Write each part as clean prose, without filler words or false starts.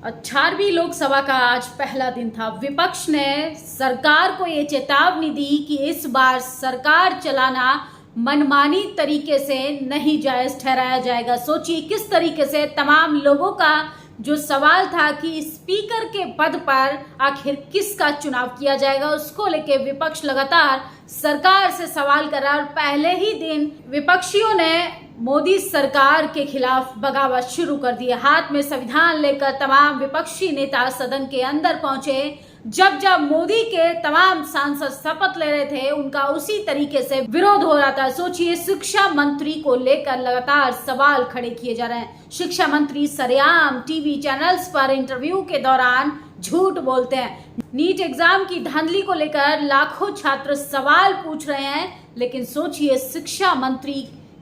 18वीं लोकसभा का आज पहला दिन था। विपक्ष ने सरकार को ये चेतावनी दी कि इस बार सरकार चलाना मनमानी तरीके से नहीं जायज ठहराया जाएगा। सोचिए किस तरीके से तमाम लोगों का जो सवाल था कि स्पीकर के पद पर आखिर किसका चुनाव किया जाएगा, उसको लेके विपक्ष लगातार सरकार से सवाल कर रहा है। और पहले ही दिन विपक्षियों ने मोदी सरकार के खिलाफ बगावत शुरू कर दी। हाथ में संविधान लेकर तमाम विपक्षी नेता सदन के अंदर पहुंचे। जब जब मोदी के तमाम सांसद शपथ ले रहे थे, उनका उसी तरीके से विरोध हो रहा था। सोचिए, शिक्षा मंत्री को लेकर लगातार सवाल खड़े किए जा रहे हैं। शिक्षा मंत्री सरेआम टीवी चैनल्स पर इंटरव्यू के दौरान झूठ बोलते हैं। नीट एग्जाम की धांधली को लेकर लाखों छात्र सवाल पूछ रहे हैं, लेकिन सोचिए शिक्षा मंत्री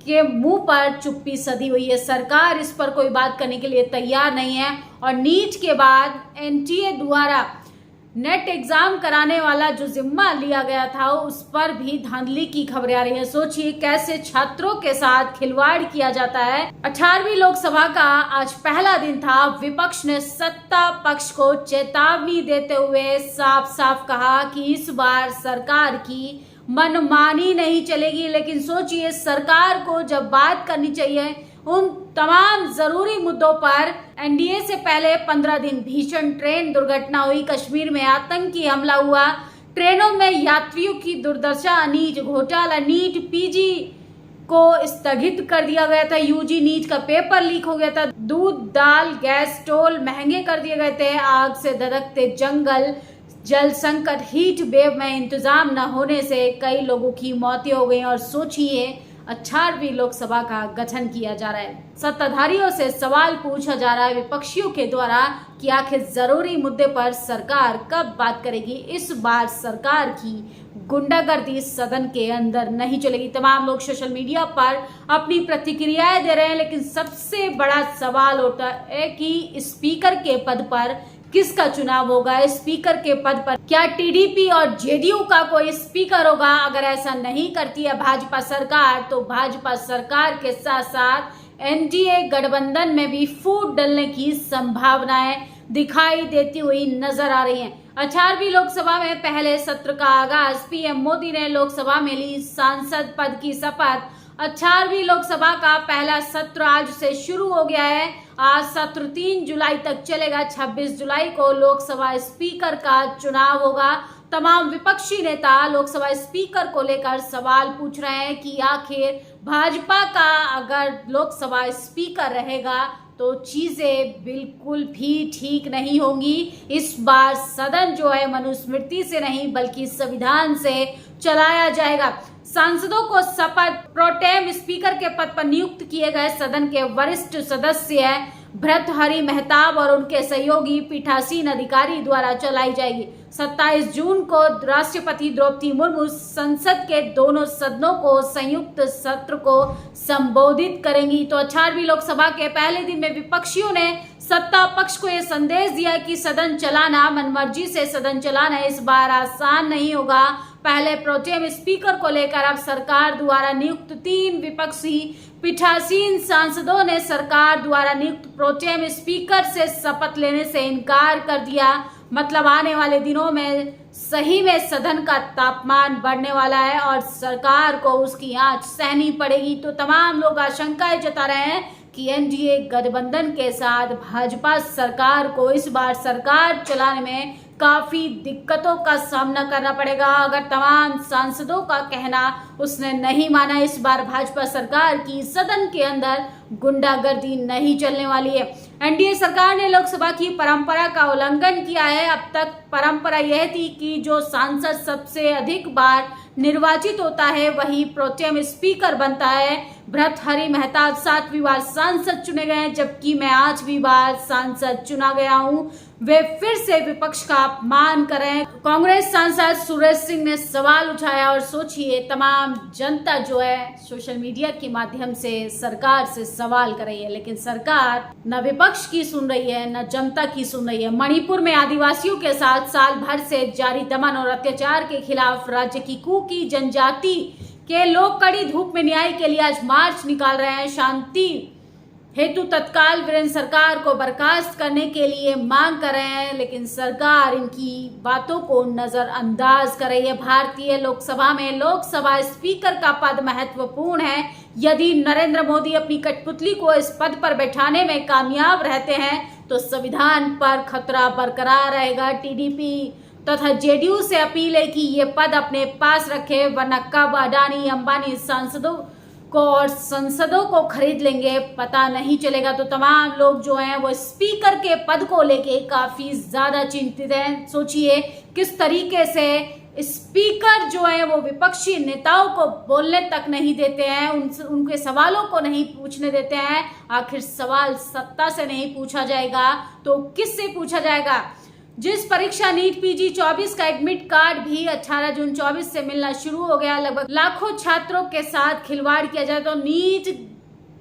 के मुंह पर चुप्पी सधी हुई है। सरकार इस पर कोई बात करने के लिए तैयार नहीं है। और नीट के बाद एनटीए द्वारा नेट एग्जाम कराने वाला जो जिम्मा लिया गया था, उस पर भी धांधली की खबरें आ रही है। सोचिए कैसे छात्रों के साथ खिलवाड़ किया जाता है। 18वीं लोकसभा का आज पहला दिन था। विपक्ष ने सत्ता पक्ष को चेतावनी देते हुए साफ साफ कहा कि इस बार सरकार की मनमानी नहीं चलेगी। लेकिन सोचिए, सरकार को जब बात करनी चाहिए उन तमाम जरूरी मुद्दों पर, एनडीए से पहले 15 दिन भीषण ट्रेन दुर्घटना हुई, कश्मीर में आतंकी हमला हुआ, ट्रेनों में यात्रियों की दुर्दशा, अनीज घोटाला, नीट पीजी को स्थगित कर दिया गया था, यूजी नीट का पेपर लीक हो गया था, दूध दाल गैस टोल महंगे कर दिए गए थे, आग से धधकते जंगल, जल संकट, हीट वेव में इंतजाम न होने से कई लोगों की मौतें हो गई। और सोचिए 18वीं लोकसभा का गठन किया जा रहा है। सत्ताधारियों से सवाल पूछा जा रहा है विपक्षियों के द्वारा कि आखिर जरूरी मुद्दे पर सरकार कब बात करेगी। इस बार सरकार की गुंडागर्दी सदन के अंदर नहीं चलेगी। तमाम लोग सोशल मीडिया पर अपनी प्रतिक्रियाएं दे रहे हैं, लेकिन सबसे बड़ा सवाल होता है कि स्पीकर के पद पर किसका चुनाव होगा। स्पीकर के पद पर क्या टीडीपी और जेडीयू का कोई स्पीकर होगा? अगर ऐसा नहीं करती है भाजपा सरकार, तो भाजपा सरकार के साथ साथ एनडीए गठबंधन में भी फूट डलने की संभावनाएं दिखाई देती हुई नजर आ रही हैं। 18वीं लोकसभा में पहले सत्र का आगाज, पीएम मोदी ने लोकसभा में ली सांसद पद की शपथ। 18वीं लोकसभा का पहला सत्र आज से शुरू हो गया है। आज सत्र 3 जुलाई तक चलेगा। 26 जुलाई को लोकसभा स्पीकर का चुनाव होगा। तमाम विपक्षी नेता लोकसभा स्पीकर को लेकर सवाल पूछ रहे हैं कि आखिर भाजपा का अगर लोकसभा स्पीकर रहेगा तो चीजें बिल्कुल भी ठीक नहीं होंगी। इस बार सदन जो है मनुस्मृति से नहीं बल्कि संविधान से चलाया जाएगा। सांसदों को शपथ प्रोटेम स्पीकर के पद पर नियुक्त किए गए सदन के वरिष्ठ सदस्य भर्तृहरि महताब और उनके सहयोगी पीठासीन अधिकारी द्वारा चलाई जाएगी। 27 जून को राष्ट्रपति द्रौपदी मुर्मू संसद के दोनों सदनों को संयुक्त सत्र को संबोधित करेंगी। तो 18वीं लोकसभा के पहले दिन में विपक्षियों ने सत्ता पक्ष को यह संदेश दिया कि सदन चलाना, मनमर्जी से सदन चलाना इस बार आसान नहीं होगा। पहले प्रोटेम स्पीकर को लेकर अब सरकार द्वारा नियुक्त 3 विपक्षी पीठासीन सांसदों ने सरकार द्वारा नियुक्त प्रोटेम स्पीकर से शपथ लेने से इनकार कर दिया। मतलब आने वाले दिनों में सही में सदन का तापमान बढ़ने वाला है और सरकार को उसकी आंच सहनी पड़ेगी। तो तमाम लोग आशंकाएं जता रहे हैं कि एनडीए गठबंधन के साथ भाजपा सरकार को इस बार सरकार चलाने में काफी दिक्कतों का सामना करना पड़ेगा। अगर तमाम सांसदों का कहना उसने नहीं माना, इस बार भाजपा सरकार की सदन के अंदर गुंडागर्दी नहीं चलने वाली है। एनडीए सरकार ने लोकसभा की परंपरा का उल्लंघन किया है। अब तक परंपरा यह थी कि जो सांसद सबसे अधिक बार निर्वाचित होता है वही प्रोटेम स्पीकर बनता है। भर्तृहरि महताब 7वीं बार सांसद चुने गए हैं, जबकि मैं 8वीं बार सांसद चुना गया हूं। वे फिर से विपक्ष का अपमान कर रहे हैं। कांग्रेस सांसद सुरेश सिंह ने सवाल उठाया। और सोचिए तमाम जनता जो है सोशल मीडिया के माध्यम से सरकार से सवाल कर रही है, लेकिन सरकार न विपक्ष की सुन रही है न जनता की सुन रही है। मणिपुर में आदिवासियों के साथ साल भर से जारी दमन और अत्याचार के खिलाफ राज्य की कुकी जनजाति के लोग कड़ी धूप में न्याय के लिए आज मार्च निकाल रहे हैं। शांति हेतु तत्काल वीरेंद्र सरकार को बर्खास्त करने के लिए मांग कर रहे हैं, लेकिन सरकार इनकी बातों को नजरअंदाज कर रही है। भारतीय लोकसभा में लोकसभा स्पीकर का पद महत्वपूर्ण है। यदि नरेंद्र मोदी अपनी कठपुतली को इस पद पर बैठाने में कामयाब रहते हैं तो संविधान पर खतरा बरकरार रहेगा। टीडीपी तथा जेडीयू से अपील है कि ये पद अपने पास रखे, वरना कब अडानी अंबानी सांसदों को और संसदों को खरीद लेंगे पता नहीं चलेगा। तो तमाम लोग जो हैं वो स्पीकर के पद को लेके काफी ज्यादा चिंतित हैं। सोचिए किस तरीके से स्पीकर जो है वो विपक्षी नेताओं को बोलने तक नहीं देते हैं, उनके सवालों को नहीं पूछने देते हैं। आखिर सवाल सत्ता से नहीं पूछा जाएगा तो किससे पूछा जाएगा? जिस परीक्षा नीट पीजी 24 का एडमिट कार्ड भी 18 जून 24 से मिलना शुरू हो गया, लगभग लाखों छात्रों के साथ खिलवाड़ किया जाए तो नीट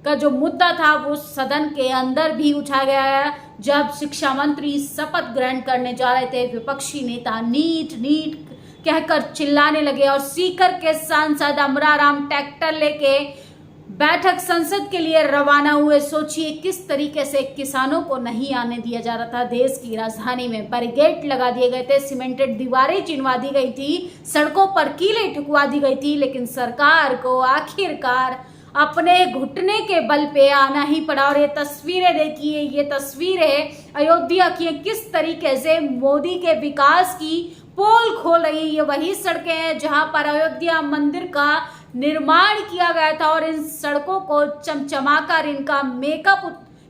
का जो मुद्दा था वो सदन के अंदर भी उठा गया है। जब शिक्षा मंत्री शपथ ग्रहण करने जा रहे थे, विपक्षी नेता नीट नीट कहकर चिल्लाने लगे और सीकर के सांसद अमराराम ट्रैक्टर लेके बैठक संसद के लिए रवाना हुए। सोचिए किस तरीके से किसानों को नहीं आने दिया जा रहा था। देश की राजधानी में बैरिकेड लगा दिए गए थे, सीमेंटेड दीवारें चिनवा दी गई थी, सड़कों पर कीलें ठुकवा दी गई थी, लेकिन सरकार को आखिरकार अपने घुटने के बल पे आना ही पड़ा। और ये तस्वीरें देखिए, ये तस्वीरें अयोध्या की किस तरीके से मोदी के विकास की पोल खोल रही है। ये वही सड़कें हैं जहां पर अयोध्या मंदिर का निर्माण किया गया था और इन सड़कों को चमचमाकर इनका मेकअप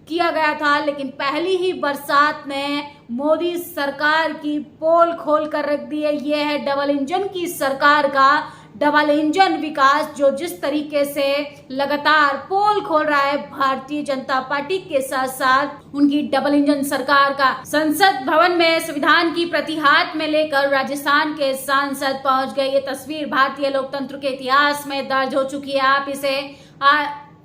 किया गया था, लेकिन पहली ही बरसात ने मोदी सरकार की पोल खोल कर रख दी है। ये है डबल इंजन की सरकार का डबल इंजन विकास, जो जिस तरीके से लगातार पोल खोल रहा है भारतीय जनता पार्टी के साथ साथ उनकी डबल इंजन सरकार का। संसद भवन में संविधान की प्रति हाथ में लेकर राजस्थान के सांसद पहुंच गए। ये तस्वीर भारतीय लोकतंत्र के इतिहास में दर्ज हो चुकी है। आप इसे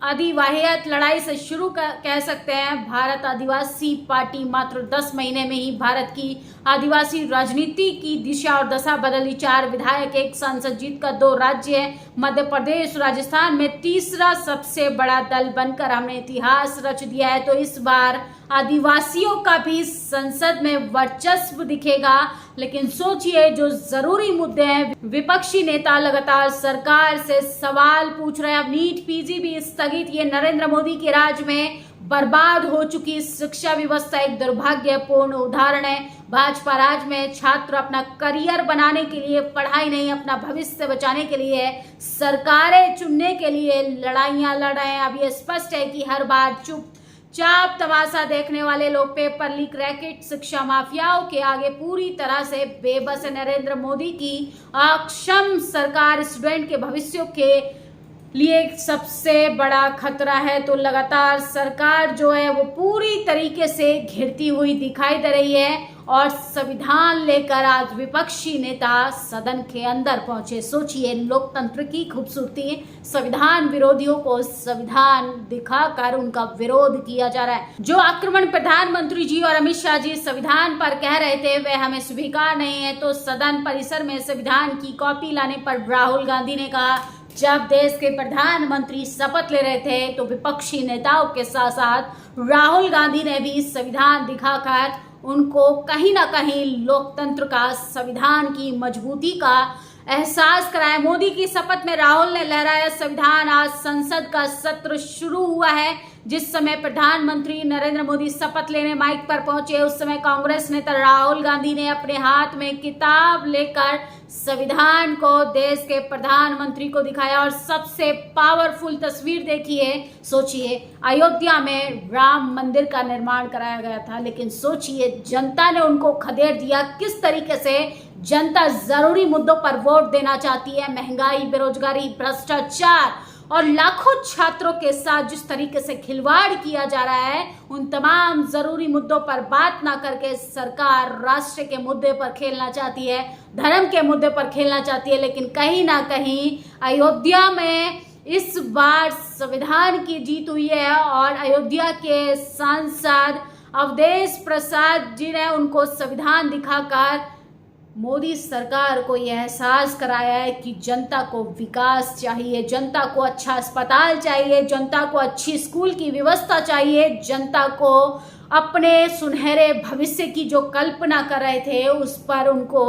आदिवाहियत लड़ाई से शुरू कह सकते हैं। भारत आदिवासी पार्टी मात्र 10 महीने में ही भारत की आदिवासी राजनीति की दिशा और दशा बदली। 4 विधायक, 1 सांसद जीतकर 2 राज्य, मध्य प्रदेश, राजस्थान में तीसरा सबसे बड़ा दल बनकर हमने इतिहास रच दिया है। तो इस बार आदिवासियों का भी संसद में वर्चस्व दिखेगा। लेकिन सोचिए जो जरूरी मुद्दे हैं, विपक्षी नेता लगातार सरकार से सवाल पूछ रहे हैं। अब नीट पीजी भी स्थगित, ये नरेंद्र मोदी के राज में बर्बाद हो चुकी शिक्षा व्यवस्था एक दुर्भाग्यपूर्ण उदाहरण है। भाजपा राज में छात्र अपना करियर बनाने के लिए, पढ़ाई नहीं अपना भविष्य बचाने के लिए सरकारें चुनने के लिए लड़ाइयां लड़ रहे हैं। अब ये स्पष्ट है कि हर बार चुपचाप तमाशा देखने वाले लोग पेपर लीक रैकेट शिक्षा माफियाओं के आगे पूरी तरह से बेबस है। नरेंद्र मोदी की अक्षम सरकार स्टूडेंट के भविष्य के लिए सबसे बड़ा खतरा है। तो लगातार सरकार जो है वो पूरी तरीके से घिरती हुई दिखाई दे रही है और संविधान लेकर आज विपक्षी नेता सदन के अंदर पहुंचे। सोचिए लोकतंत्र की खूबसूरती, संविधान विरोधियों को संविधान दिखाकर उनका विरोध किया जा रहा है। जो आक्रमण प्रधानमंत्री जी और अमित शाह जी संविधान पर कह रहे थे वह हमें स्वीकार नहीं है, तो सदन परिसर में संविधान की कॉपी लाने पर राहुल गांधी ने कहा। जब देश के प्रधानमंत्री शपथ ले रहे थे तो विपक्षी नेताओं के साथ साथ राहुल गांधी ने भी संविधान दिखाकर उनको कहीं ना कहीं लोकतंत्र का, संविधान की मजबूती का एहसास कराया। मोदी की शपथ में राहुल ने लहराया संविधान। आज संसद का सत्र शुरू हुआ है। जिस समय प्रधानमंत्री नरेंद्र मोदी शपथ लेने माइक पर पहुंचे, उस समय कांग्रेस नेता राहुल गांधी ने अपने हाथ में किताब लेकर संविधान को देश के प्रधानमंत्री को दिखाया और सबसे पावरफुल तस्वीर देखिए। सोचिए अयोध्या में राम मंदिर का निर्माण कराया गया था, लेकिन सोचिए जनता ने उनको खदेड़ दिया। किस तरीके से जनता जरूरी मुद्दों पर वोट देना चाहती है। महंगाई, बेरोजगारी, भ्रष्टाचार और लाखों छात्रों के साथ जिस तरीके से खिलवाड़ किया जा रहा है, उन तमाम जरूरी मुद्दों पर बात ना करके सरकार राष्ट्र के मुद्दे पर खेलना चाहती है, धर्म के मुद्दे पर खेलना चाहती है। लेकिन कहीं ना कहीं अयोध्या में इस बार संविधान की जीत हुई है और अयोध्या के सांसद अवधेश प्रसाद जी ने उनको संविधान दिखाकर मोदी सरकार को यह एहसास कराया है कि जनता को विकास चाहिए, जनता को अच्छा अस्पताल चाहिए, जनता को अच्छी स्कूल की व्यवस्था चाहिए, जनता को अपने सुनहरे भविष्य की जो कल्पना कर रहे थे उस पर उनको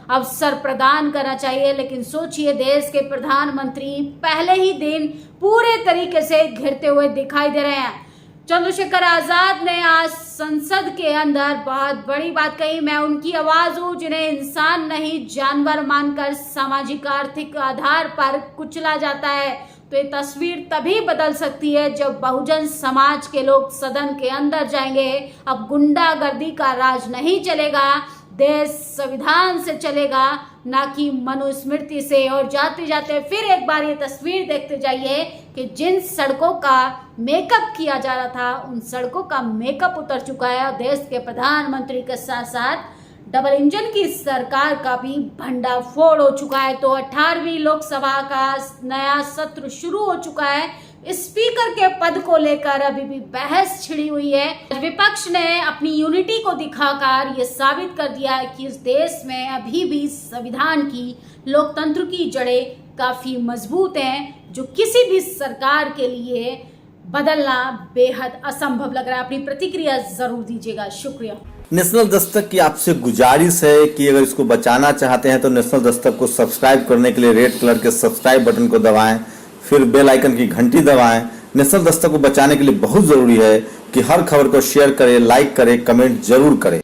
अवसर प्रदान करना चाहिए। लेकिन सोचिए, देश के प्रधानमंत्री पहले ही दिन पूरे तरीके से घिरते हुए दिखाई दे रहे हैं। चंद्रशेखर आजाद ने आज संसद के अंदर बहुत बड़ी बात कही। मैं उनकी आवाज हूं जिन्हें इंसान नहीं जानवर मानकर सामाजिक आर्थिक आधार पर कुचला जाता है। तो ये तस्वीर तभी बदल सकती है जब बहुजन समाज के लोग सदन के अंदर जाएंगे। अब गुंडागर्दी का राज नहीं चलेगा, देश संविधान से चलेगा, ना कि मनुस्मृति से। और जाते जाते फिर एक बार ये तस्वीर देखते जाइए कि जिन सड़कों का मेकअप किया जा रहा था उन सड़कों का मेकअप उतर चुका है। और देश के प्रधानमंत्री के साथ साथ डबल इंजन की सरकार का भी भंडाफोड़ हो चुका है। तो 18वीं लोकसभा का नया सत्र शुरू हो चुका है। स्पीकर के पद को लेकर अभी भी बहस छिड़ी हुई है। विपक्ष ने अपनी यूनिटी को दिखाकर ये साबित कर दिया है कि इस देश में अभी भी संविधान की, लोकतंत्र की जड़ें काफी मजबूत हैं, जो किसी भी सरकार के लिए बदलना बेहद असंभव लग रहा है। अपनी प्रतिक्रिया जरूर दीजिएगा। शुक्रिया। नेशनल दस्तक की आपसे गुजारिश है कि अगर इसको बचाना चाहते हैं तो नेशनल दस्तक को सब्सक्राइब करने के लिए रेड कलर के सब्सक्राइब बटन को दबाएं, फिर बेल आइकन की घंटी दबाएं। नेशनल दस्तक को बचाने के लिए बहुत जरूरी है कि हर खबर को शेयर करें, लाइक करें, कमेंट जरूर करें।